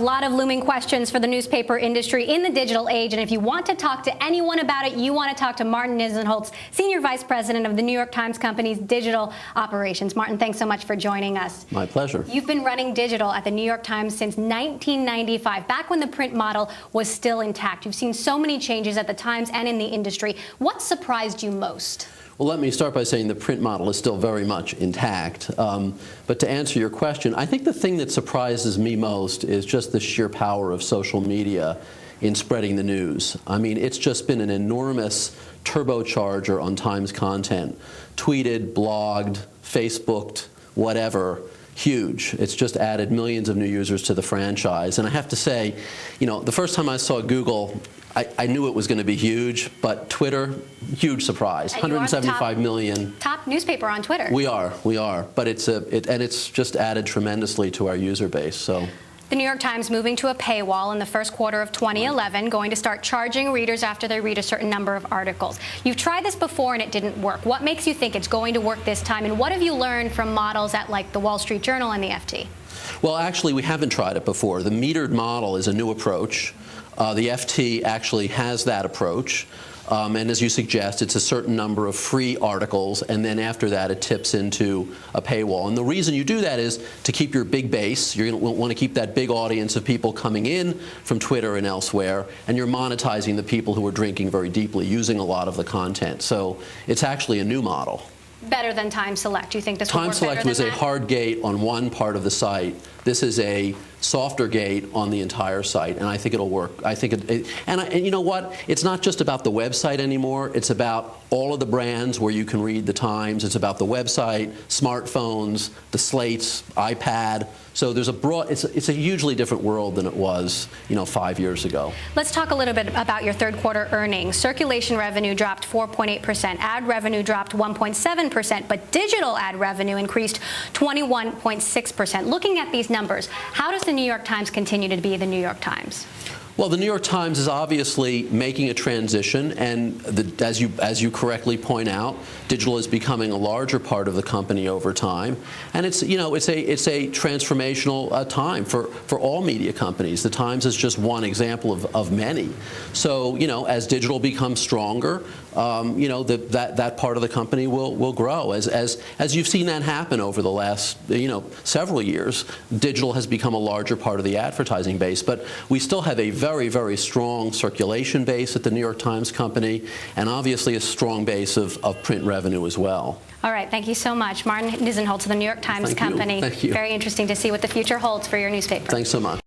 lot of looming questions for the newspaper industry in the digital age, and if you want to talk to anyone about it, you want to talk to Martin Nisenholtz, Senior Vice President of the New York Times Company's digital operations. Martin, thanks so much for joining us. My pleasure. You've been running digital at the New York Times since 1995, back when the print model was still intact. You've seen so many changes at the Times and in the industry. What surprised you most? Well, let me start by saying the print model is still very much intact. But to answer your question, I think the thing that surprises me most is just the sheer power of social media in spreading the news. I mean, it's just been an enormous turbocharger on Times content. Tweeted, blogged, Facebooked, whatever. Huge. It's just added millions of new users to the franchise. And I have to say, you know, the first time I saw Google, I knew it was going to be huge, but Twitter, huge surprise. 175 million. Top newspaper on Twitter. We are. But it's just added tremendously to our user base. So. The New York Times moving to a paywall in the first quarter of 2011, going to start charging readers after they read a certain number of articles. You've tried this before and it didn't work. What makes you think it's going to work this time, and what have you learned from models at like the Wall Street Journal and the FT? Well, actually, we haven't tried it before. The metered model is a new approach. The FT actually has that approach. And as you suggest, it's a certain number of free articles, and then after that it tips into a paywall. And the reason you do that is to keep your big base. You're going to want to keep that big audience of people coming in from Twitter and elsewhere, and you're monetizing the people who are drinking very deeply, using a lot of the content. So it's actually a new model. Better than Time Select? Do you think this will work better than that? Time Select was a hard gate on one part of the site. This is a softer gate on the entire site, and I think it'll work. I think and you know what? It's not just about the website anymore. It's about all of the brands where you can read the Times. It's about the website, smartphones, the slates, iPad. So there's a broad. It's a hugely different world than it was, you know, 5 years ago. Let's talk a little bit about your third quarter earnings. Circulation revenue dropped 4.8%. Ad revenue dropped 1.7%, but digital ad revenue increased 21.6%. Looking at these numbers, how does the New York Times continue to be the New York Times? Well, the New York Times is obviously making a transition, and as you correctly point out, digital is becoming a larger part of the company over time, and it's a transformational time for all media companies. The Times is just one example of many. So, you know, as digital becomes stronger, you know, that part of the company will grow. As you've seen that happen over the last, you know, several years, digital has become a larger part of the advertising base, but we still have a very, very strong circulation base at the New York Times Company, and obviously a strong base of print revenue as well. All right, thank you so much. Martin Nisenholtz of the New York Times Company. Thank you. Very interesting to see what the future holds for your newspaper. Thanks so much.